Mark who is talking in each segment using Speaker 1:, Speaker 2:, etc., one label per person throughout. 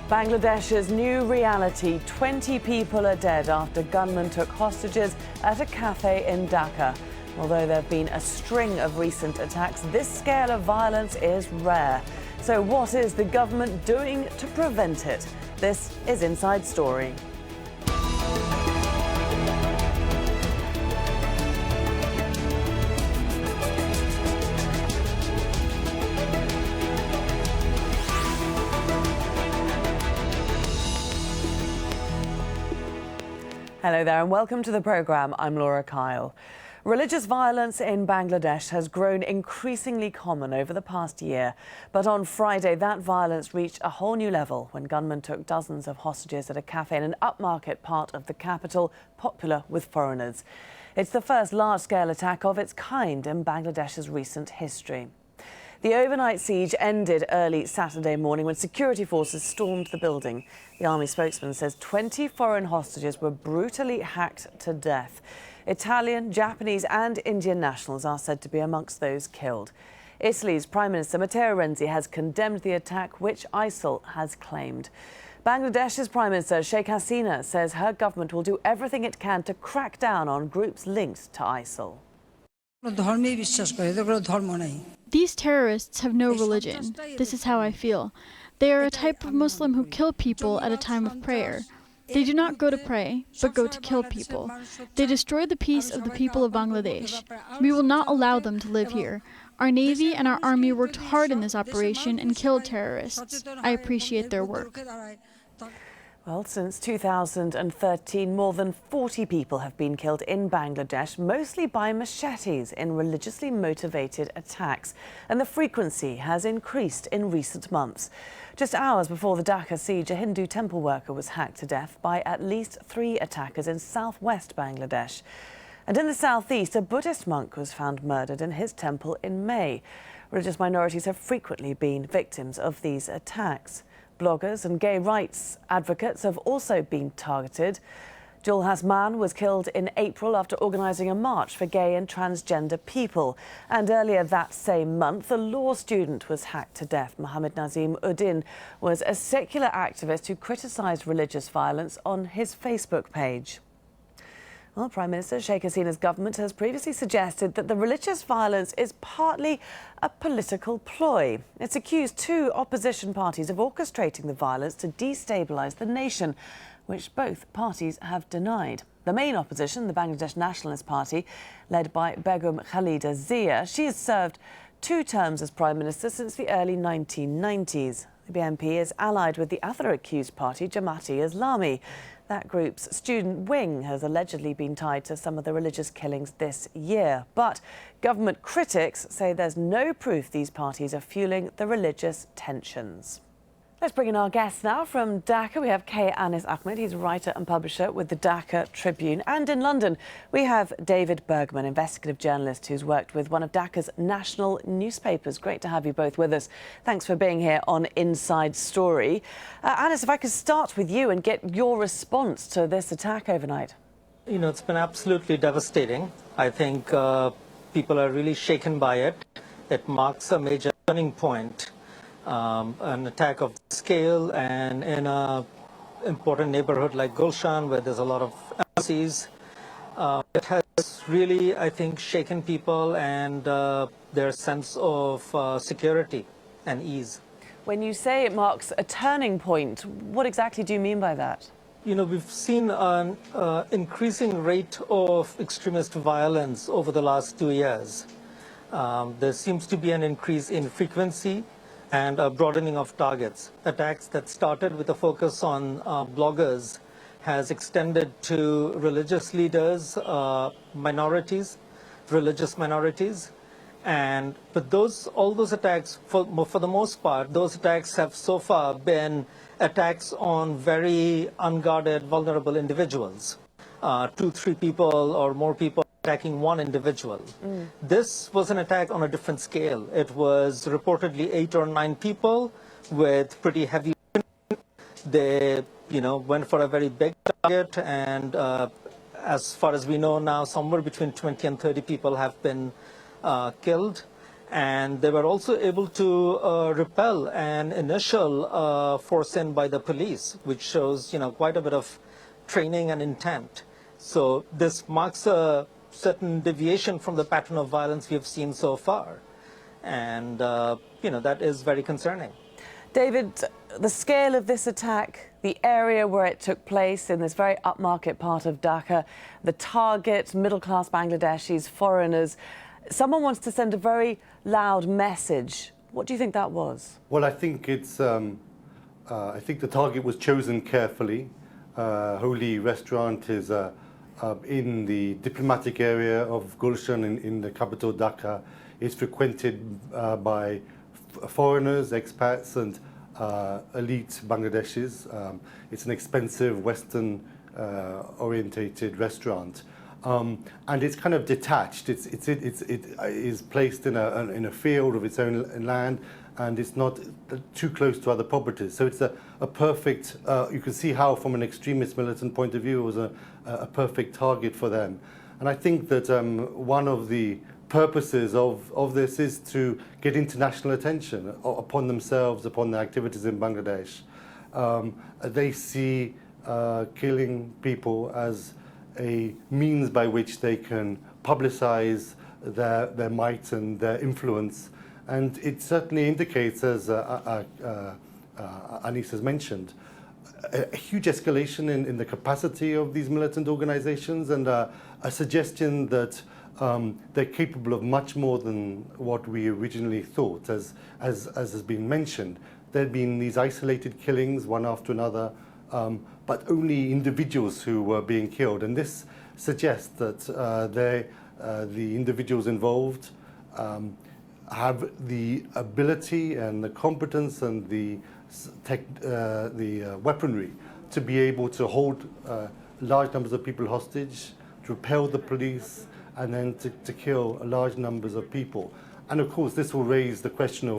Speaker 1: Bangladesh's new reality. 20 people are dead after gunmen took hostages at a cafe in Dhaka. Although there have been a string of recent attacks, this scale of violence is rare. So what is the government doing to prevent it? This is Inside Story. Hello there and welcome to the programme. I'm Laura Kyle. Religious violence in Bangladesh has grown increasingly common over the past year. But on Friday, that violence reached a whole new level when gunmen took dozens of hostages at a cafe in an upmarket part of the capital, popular with foreigners. It's the first large-scale attack of its kind in Bangladesh's recent history. The overnight siege ended early Saturday morning when security forces stormed the building. The army spokesman says 20 foreign hostages were brutally hacked to death. Italian, Japanese and Indian nationals are said to be amongst those killed. Italy's Prime Minister Matteo Renzi has condemned the attack, which ISIL has claimed. Bangladesh's Prime Minister Sheikh Hasina says her government will do everything it can to crack down on groups linked to ISIL.
Speaker 2: These terrorists have no religion. This is how I feel. They are a type of Muslim who kill people at a time of prayer. They do not go to pray, but go to kill people. They destroy the peace of the people of Bangladesh. We will not allow them to live here. Our Navy and our Army worked hard in this operation and killed terrorists. I appreciate their work.
Speaker 1: Well, since 2013, more than 40 people have been killed in Bangladesh, mostly by machetes in religiously motivated attacks. And the frequency has increased in recent months. Just hours before the Dhaka siege, a Hindu temple worker was hacked to death by at least 3 attackers in southwest Bangladesh. And in the southeast, a Buddhist monk was found murdered in his temple in May. Religious minorities have frequently been victims of these attacks. Bloggers and gay rights advocates have also been targeted. Jul Hasman was killed in April after organising a march for gay and transgender people. And earlier that same month, a law student was hacked to death. Mohammed Nazim Uddin was a secular activist who criticised religious violence on his Facebook page. Well, Prime Minister Sheikh Hasina's government has previously suggested that the religious violence is partly a political ploy. It's accused 2 opposition parties of orchestrating the violence to destabilise the nation, which both parties have denied. The main opposition, the Bangladesh Nationalist Party, led by Begum Khalida Zia, she has served 2 terms as Prime Minister since the early 1990s. The BNP is allied with the other accused party, Jamaat-e-Islami. That group's student wing has allegedly been tied to some of the religious killings this year. But government critics say there's no proof these parties are fueling the religious tensions. Let's bring in our guests now. From Dhaka, we have Anis Ahmed. He's a writer and publisher with the Dhaka Tribune. And in London, we have David Bergman, investigative journalist who's worked with one of Dhaka's national newspapers. Great to have you both with us. Thanks for being here on Inside Story. Anis, if I could start with you and get your response to this attack overnight.
Speaker 3: You know, it's been absolutely devastating. I think people are really shaken by it. It marks a major turning point. An attack of scale, and in an important neighborhood like Gulshan, where there's a lot of embassies, it has really, I think, shaken people and their sense of security and ease.
Speaker 1: When you say it marks a turning point, what exactly do you mean by that?
Speaker 3: You know, we've seen an increasing rate of extremist violence over the last 2 years. There seems to be an increase in frequency and a broadening of targets. Attacks that started with a focus on bloggers has extended to religious leaders, minorities, religious minorities. But all those attacks, for the most part, those attacks have so far been attacks on very unguarded, vulnerable individuals. 2, 3 people or more people attacking one individual. This was an attack on a different scale. It was reportedly 8 or 9 people with pretty heavy weapons. They, went for a very big target, and as far as we know now, somewhere between 20 and 30 people have been killed. And they were also able to repel an initial force in by the police, which shows, quite a bit of training and intent. So this marks a certain deviation from the pattern of violence we have seen so far. And, that is very concerning.
Speaker 1: David, the scale of this attack, the area where it took place in this very upmarket part of Dhaka, the target, middle-class Bangladeshis, foreigners. Someone wants to send a very loud message. What do you think that was?
Speaker 4: Well, I think it's. I think the target was chosen carefully. Holy restaurant is in the diplomatic area of Gulshan in the capital Dhaka. It's frequented by foreigners, expats, and elite Bangladeshis. It's an expensive Western orientated restaurant. And it's kind of detached. It is placed in a field of its own land, and it's not too close to other properties. So it's a perfect. You can see how, from an extremist militant point of view, it was a perfect target for them. And I think that one of the purposes of this is to get international attention upon themselves, upon their activities in Bangladesh. They see killing people as a means by which they can publicize their might and their influence. And it certainly indicates, as Anis has mentioned, a huge escalation in the capacity of these militant organizations, and a suggestion that they're capable of much more than what we originally thought. As has been mentioned, there have been these isolated killings, one after another, but only individuals who were being killed. And this suggests that the individuals involved have the ability and the competence and the weaponry to be able to hold large numbers of people hostage, to repel the police, and then to kill large numbers of people. And of course, this will raise the question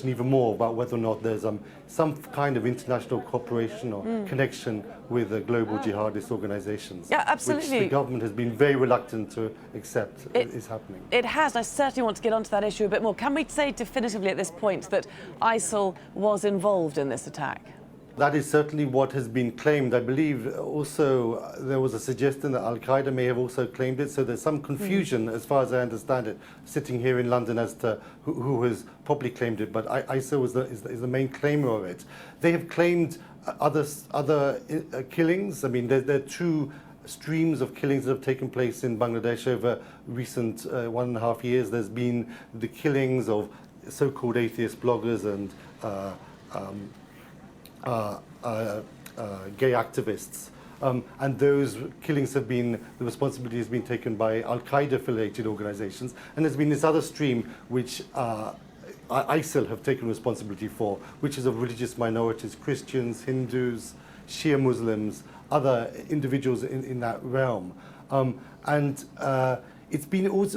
Speaker 4: even more about whether or not there's some kind of international cooperation or connection with the global jihadist organizations.
Speaker 1: Yeah, absolutely.
Speaker 4: Which the government has been very reluctant to accept is happening.
Speaker 1: It has. I certainly want to get onto that issue a bit more. Can we say definitively at this point that ISIL was involved in this attack?
Speaker 4: That is certainly what has been claimed. I believe also there was a suggestion that Al-Qaeda may have also claimed it, so there's some confusion, as far as I understand it, sitting here in London as to who has probably claimed it, but ISIL is the main claimer of it. They have claimed other killings. I mean, there are two streams of killings that have taken place in Bangladesh over recent 1.5 years. There's been the killings of so-called atheist bloggers and gay activists. And those killings have been, the responsibility has been taken by Al-Qaeda affiliated organizations. And there's been this other stream which ISIL have taken responsibility for, which is of religious minorities, Christians, Hindus, Shia Muslims, other individuals in that realm. It's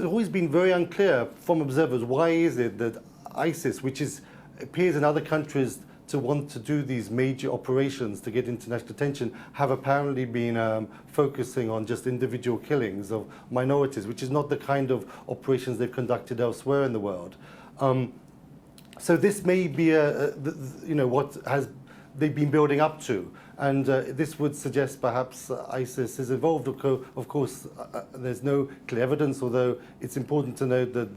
Speaker 4: always been very unclear from observers, why is it that ISIS, which appears in other countries to want to do these major operations to get international attention, have apparently been focusing on just individual killings of minorities, which is not the kind of operations they've conducted elsewhere in the world. So this may be what has they've been building up to, and this would suggest perhaps ISIS is involved. Of course, there's no clear evidence, although it's important to note that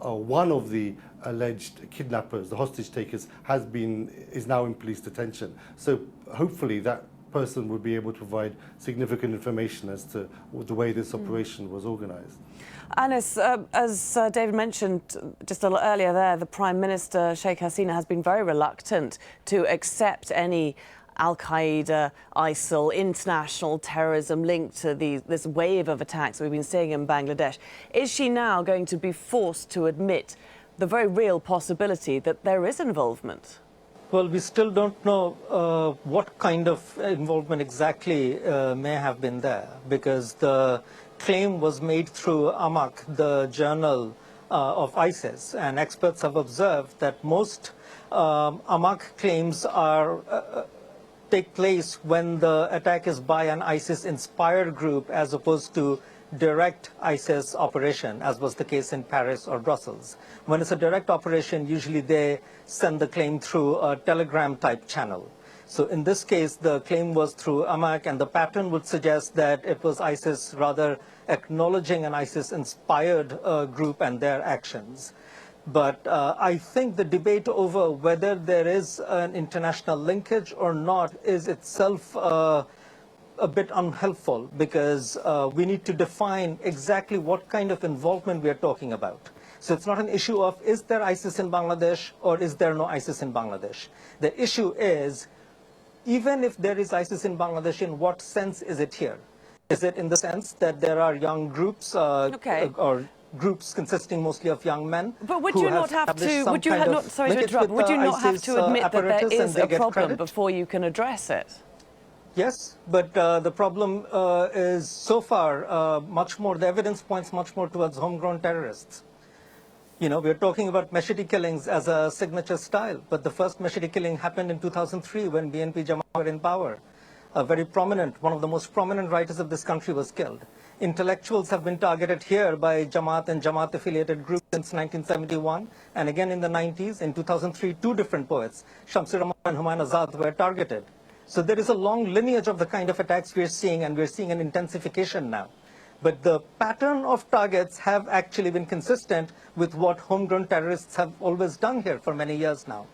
Speaker 4: one of the alleged kidnappers, the hostage takers, is now in police detention. So hopefully that person would be able to provide significant information as to the way this operation was organized.
Speaker 1: Anis, as David mentioned just a little earlier there, the Prime Minister, Sheikh Hasina, has been very reluctant to accept any Al-Qaeda, ISIL, international terrorism linked to this wave of attacks we've been seeing in Bangladesh. Is she now going to be forced to admit the very real possibility that there is involvement?
Speaker 3: Well, we still don't know what kind of involvement exactly may have been there, because the claim was made through Amak, the journal of ISIS, and experts have observed that most Amak claims take place when the attack is by an ISIS-inspired group as opposed to direct ISIS operation, as was the case in Paris or Brussels. When it's a direct operation, usually they send the claim through a telegram-type channel. So in this case, the claim was through Amak, and the pattern would suggest that it was ISIS rather acknowledging an ISIS-inspired group and their actions. But I think the debate over whether there is an international linkage or not is itself a bit unhelpful, because we need to define exactly what kind of involvement we are talking about. So it's not an issue of is there ISIS in Bangladesh or is there no ISIS in Bangladesh. The issue is, even if there is ISIS in Bangladesh, in what sense is it here? Is it in the sense that there are young groups or groups consisting mostly of young men?
Speaker 1: But would you not have to, would you not, sorry to interrupt, would you not have to admit that there is a problem before you can address it?
Speaker 3: Yes, but the problem is so far much more, the evidence points much more towards homegrown terrorists. You know, we're talking about machete killings as a signature style, but the first machete killing happened in 2003 when BNP Jamaat were in power. A very prominent, one of the most prominent writers of this country was killed. Intellectuals have been targeted here by Jamaat and Jamaat-affiliated groups since 1971, and again in the 90s. In 2003, two different poets, Shamsur Rahman and Humayun Azad, were targeted. So there is a long lineage of the kind of attacks we're seeing, and we're seeing an intensification now. But the pattern of targets have actually been consistent with what homegrown terrorists have always done here for many years now.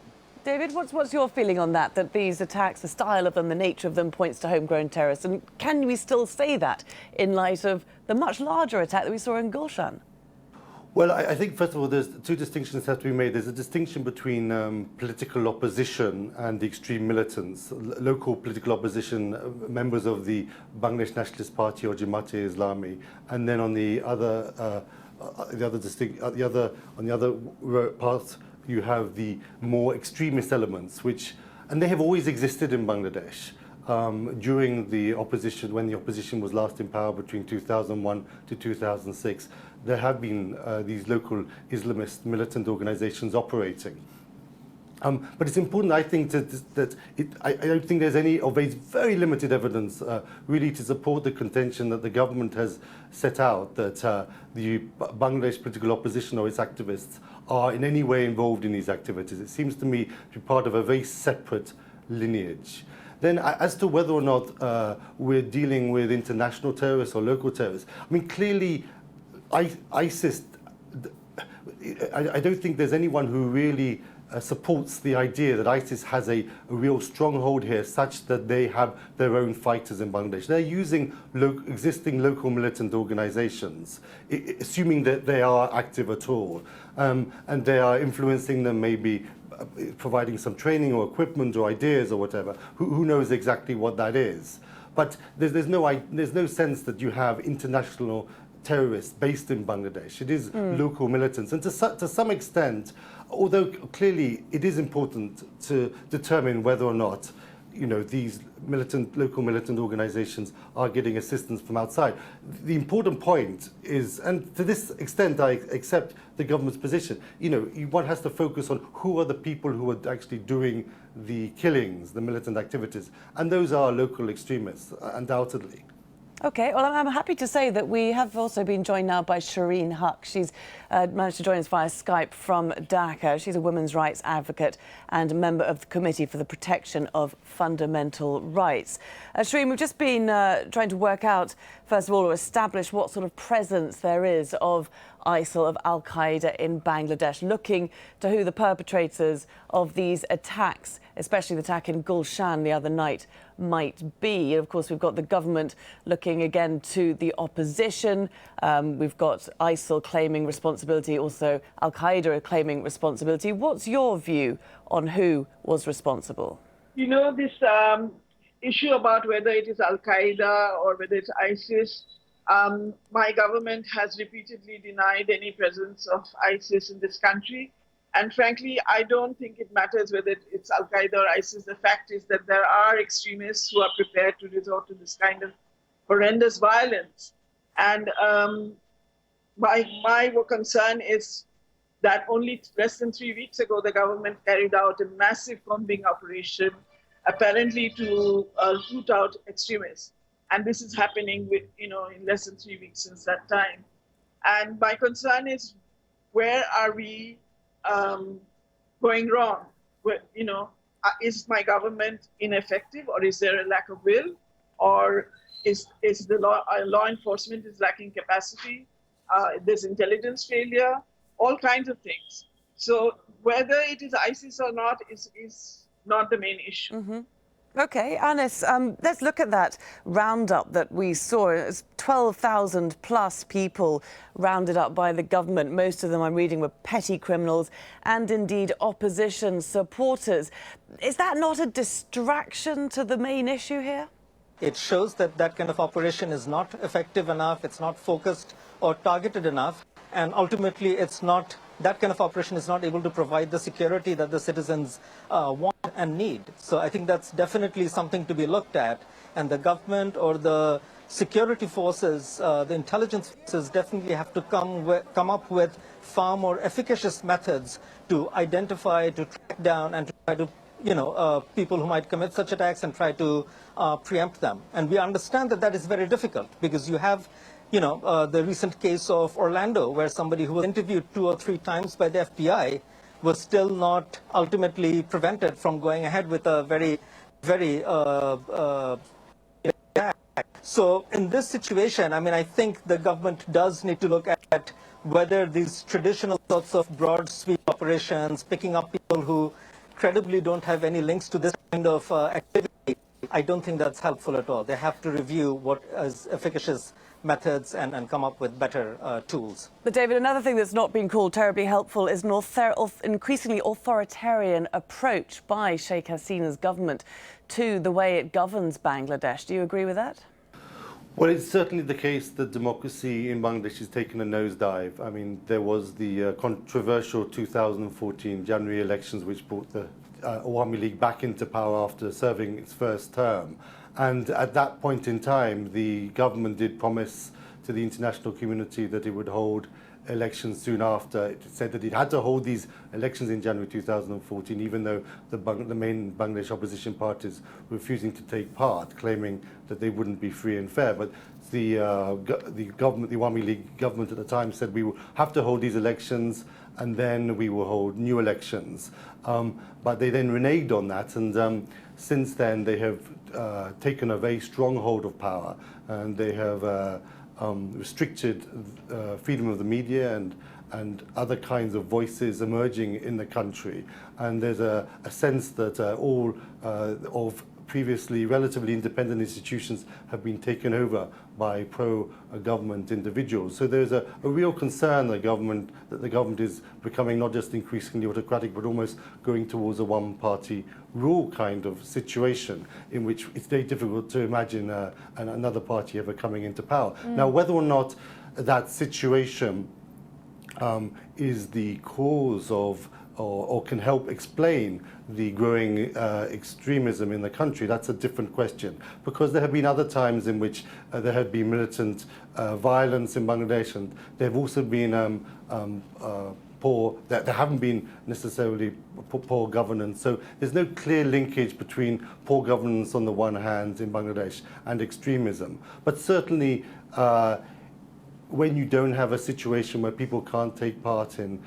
Speaker 1: David, what's your feeling on that, that these attacks, the style of them, the nature of them points to homegrown terrorists? And can we still say that in light of the much larger attack that we saw in Gulshan?
Speaker 4: Well, I think, first of all, there's two distinctions that have to be made. There's a distinction between political opposition and the extreme militants. Local political opposition, members of the Bangladesh Nationalist Party or Jamaat-e-Islami, and then on the other, part, you have the more extremist elements, and they have always existed in Bangladesh. During the opposition, when the opposition was last in power between 2001 to 2006, there have been these local Islamist militant organizations operating. But it's important, I think, I don't think there's any, or there's very limited evidence really to support the contention that the government has set out that the Bangladesh political opposition or its activists are in any way involved in these activities. It seems to me to be part of a very separate lineage. Then as to whether or not we're dealing with international terrorists or local terrorists, I mean, clearly ISIS, I don't think there's anyone who really supports the idea that ISIS has a real stronghold here such that they have their own fighters in Bangladesh. They're using existing local militant organizations, assuming that they are active at all, and they are influencing them, maybe providing some training or equipment or ideas or whatever. Who knows exactly what that is? But there's no sense that you have international terrorists based in Bangladesh. It is local militants, and to some extent, although clearly it is important to determine whether or not, you know, these local militant organizations are getting assistance from outside. The important point is, and to this extent I accept the government's position, you know, one has to focus on who are the people who are actually doing the killings, the militant activities, and those are local extremists, undoubtedly.
Speaker 1: OK, well, I'm happy to say that we have also been joined now by Shireen Huck. She's managed to join us via Skype from Dhaka. She's a women's rights advocate and a member of the Committee for the Protection of Fundamental Rights. Shireen, we've just been trying to work out, first of all, or establish what sort of presence there is of ISIL, of Al-Qaeda in Bangladesh, looking to who the perpetrators of these attacks, especially the attack in Gulshan the other night, might be. And of course, we've got the government looking again to the opposition. We've got ISIL claiming responsibility, also Al-Qaeda claiming responsibility. What's your view on who was responsible?
Speaker 5: You know, this issue about whether it is Al-Qaeda or whether it's ISIS, my government has repeatedly denied any presence of ISIS in this country. And frankly, I don't think it matters whether it's Al-Qaeda or ISIS. The fact is that there are extremists who are prepared to resort to this kind of horrendous violence. And my concern is that only less than 3 weeks ago, the government carried out a massive combing operation, apparently to root out extremists. And this is happening with, in less than 3 weeks since that time. And my concern is, where are we going wrong? Is my government ineffective, or is there a lack of will, or is the law enforcement is lacking capacity? There's intelligence failure, all kinds of things. So whether it is ISIS or not is not the main issue.
Speaker 1: Mm-hmm. Okay, Anis, let's look at that roundup that we saw. It's 12,000 plus people rounded up by the government. Most of them, I'm reading, were petty criminals and indeed opposition supporters. Is that not a distraction to the main issue here?
Speaker 3: It shows that that kind of operation is not effective enough, it's not focused or targeted enough, and ultimately that kind of operation is not able to provide the security that the citizens want and need. So I think that's definitely something to be looked at, and the government or the security forces, the intelligence forces definitely have to come up with far more efficacious methods to identify, to track down, and to try to people who might commit such attacks and try to preempt them. And we understand that that is very difficult, because you have the recent case of Orlando, where somebody who was interviewed 2 or 3 times by the FBI was still not ultimately prevented from going ahead with a very, very So in this situation, I mean, I think the government does need to look at whether these traditional sorts of broad sweep operations, picking up people who credibly don't have any links to this kind of activity, I don't think that's helpful at all. They have to review what is efficacious methods and come up with better tools.
Speaker 1: But David, another thing that's not been called terribly helpful is an increasingly authoritarian approach by Sheikh Hasina's government to the way it governs Bangladesh. Do you agree with that?
Speaker 4: Well, it's certainly the case that democracy in Bangladesh has taken a nosedive. I mean, there was the controversial 2014 January elections, which brought the Awami League back into power after serving its first term. And at that point in time, the government did promise to the international community that it would hold elections soon after. It said that it had to hold these elections in January 2014, even though the main Bangladesh opposition parties were refusing to take part, claiming that they wouldn't be free and fair. But the government, the Awami League government at the time, said we will have to hold these elections and then we will hold new elections. But they then reneged on that, and since then they have taken a very strong hold of power, and they have restricted freedom of the media and other kinds of voices emerging in the country. And there's a sense that all of previously relatively independent institutions have been taken over by pro-government individuals. So there's a real concern that the government is becoming not just increasingly autocratic, but almost going towards a one-party rule kind of situation, in which it's very difficult to imagine another party ever coming into power. Now, whether or not that situation is the cause of or can help explain the growing extremism in the country, that's a different question. Because there have been other times in which there have been militant violence in Bangladesh, and there have also been there haven't been necessarily poor governance. So there's no clear linkage between poor governance on the one hand in Bangladesh and extremism. But certainly when you don't have a situation where people can't take part in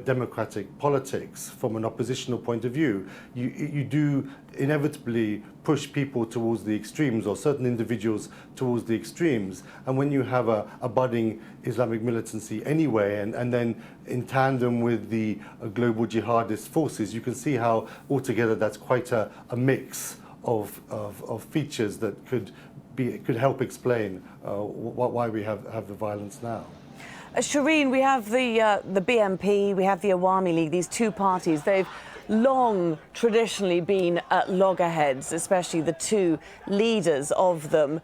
Speaker 4: democratic politics from an oppositional point of view, you do inevitably push people towards the extremes, or certain individuals towards the extremes. And when you have a budding Islamic militancy anyway, and then in tandem with the global jihadist forces, you can see how altogether that's quite a mix of features that could help explain why we have the violence now.
Speaker 1: Shireen, we have the BNP, we have the Awami League, these two parties. They've long traditionally been at loggerheads, especially the two leaders of them.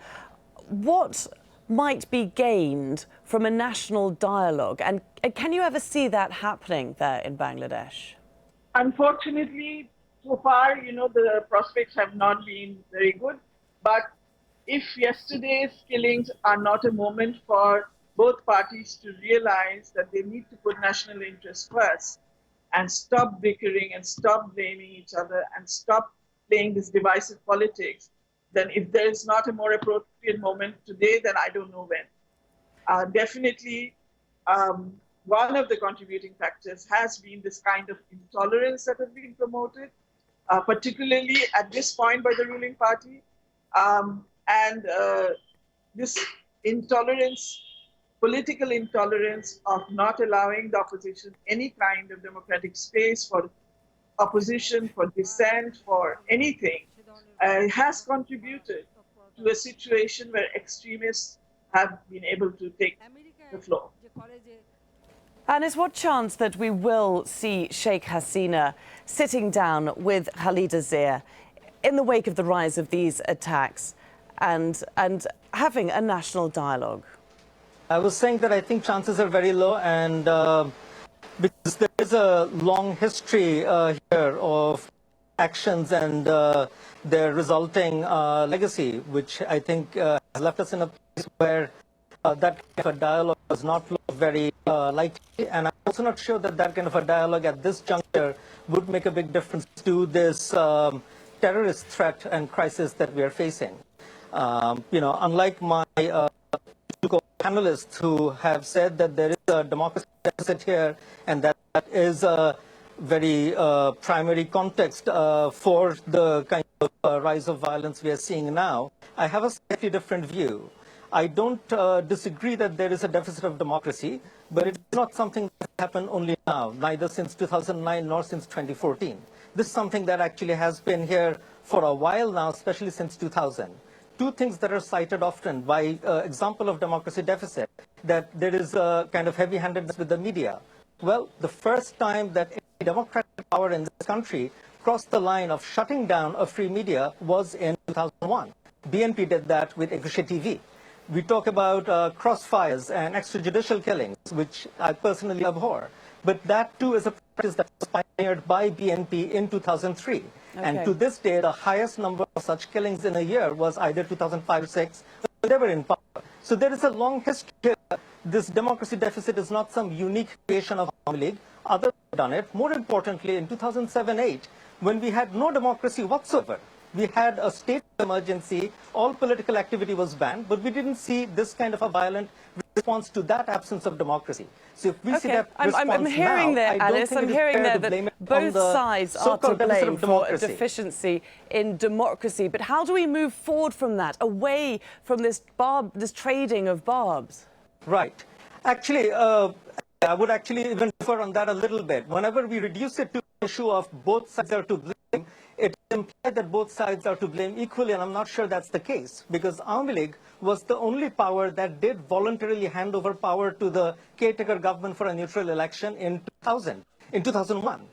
Speaker 1: What might be gained from a national dialogue? And can you ever see that happening there in Bangladesh?
Speaker 5: Unfortunately, so far, the prospects have not been very good. But if yesterday's killings are not a moment for both parties to realize that they need to put national interests first and stop bickering and stop blaming each other and stop playing this divisive politics, then if there is not a more appropriate moment today, then I don't know when. Definitely, one of the contributing factors has been this kind of intolerance that has been promoted, particularly at this point by the ruling party. And this intolerance, political intolerance of not allowing the opposition any kind of democratic space for opposition, for dissent, for anything, has contributed to a situation where extremists have been able to take the floor.
Speaker 1: Anis, what chance that we will see Sheikh Hasina sitting down with Khalida Zia in the wake of the rise of these attacks and having a national dialogue?
Speaker 3: I was saying that I think chances are very low, and because there is a long history here of actions and their resulting legacy, which I think has left us in a place where that kind of a dialogue does not look very likely. And I'm also not sure that that kind of a dialogue at this juncture would make a big difference to this terrorist threat and crisis that we are facing. Unlike my panelists who have said that there is a democracy deficit here and that is a very primary context for the kind of rise of violence we are seeing now, I have a slightly different view. I don't disagree that there is a deficit of democracy, but it's not something that happened only now, neither since 2009 nor since 2014. This is something that actually has been here for a while now, especially since 2000. Two things that are cited often by example of democracy deficit, that there is a kind of heavy-handedness with the media. Well, the first time that a democratic power in this country crossed the line of shutting down a free media was in 2001. BNP did that with Ekushe TV. We talk about crossfires and extrajudicial killings, which I personally abhor. But that, too, is a practice that was pioneered by BNP in 2003. Okay. And to this day, the highest number of such killings in a year was either 2005 or 2006, when they were in power. So there is a long history here. This democracy deficit is not some unique creation of Awami League. Others have done it. More importantly, in 2007-8, when we had no democracy whatsoever, we had a state of emergency, all political activity was banned, but we didn't see this kind of a violent response to that absence of democracy. So if we see that response
Speaker 1: I'm hearing
Speaker 3: now,
Speaker 1: there, Anis, I'm hearing there that both sides are to blame for a deficiency in democracy. But how do we move forward from that, away from this trading of barbs?
Speaker 3: Right. Actually, I would actually even differ on that a little bit. Whenever we reduce it to the issue of both sides are to blame, it implies that both sides are to blame equally, and I'm not sure that's the case, because Awami League was the only power that did voluntarily hand over power to the caretaker government for a neutral election in 2001.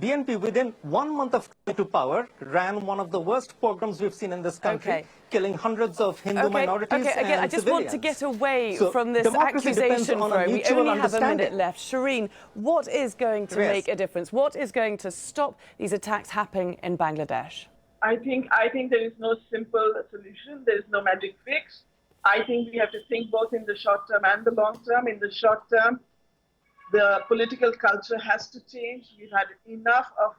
Speaker 3: BNP, within 1 month of coming to power, ran one of the worst pogroms we've seen in this country, killing hundreds of Hindu minorities and
Speaker 1: again, I just
Speaker 3: civilians.
Speaker 1: want to get away from this accusation throw. We only have a minute left. Shireen, what is going to make a difference? What is going to stop these attacks happening in Bangladesh?
Speaker 5: I think there is no simple solution. There is no magic fix. I think we have to think both in the short term and the long term. In the short term, the political culture has to change. We've had enough of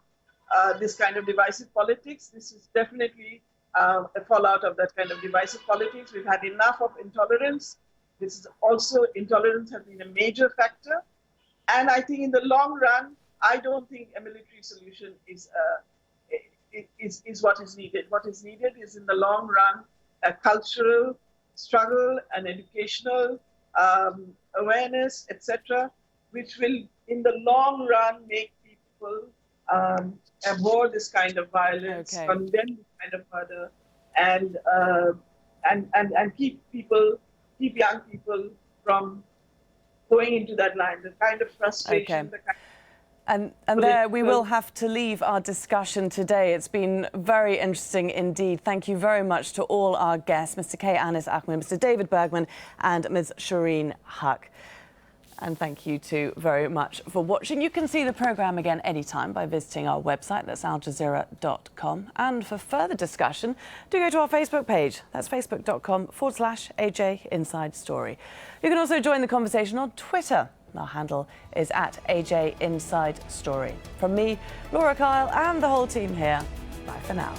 Speaker 5: this kind of divisive politics. This is definitely a fallout of that kind of divisive politics. We've had enough of intolerance. This is also, intolerance has been a major factor. And I think in the long run, I don't think a military solution is what is needed. What is needed is, in the long run, a cultural struggle, an educational awareness, etc., which will, in the long run, make people abhor this kind of violence, condemn this kind of murder, and keep young people from going into that line. The kind of frustration, the kind
Speaker 1: And there we will have to leave our discussion today. It's been very interesting indeed. Thank you very much to all our guests, Mr. K. Anis Ahmed, Mr. David Bergman and Ms. Shireen Huck. And thank you too very much for watching. You can see the programme again anytime by visiting our website, that's aljazeera.com. And for further discussion, do go to our Facebook page. That's facebook.com/AJ Inside Story. You can also join the conversation on Twitter. Our handle is @AJ Inside Story. From me, Laura Kyle, and the whole team here, bye for now.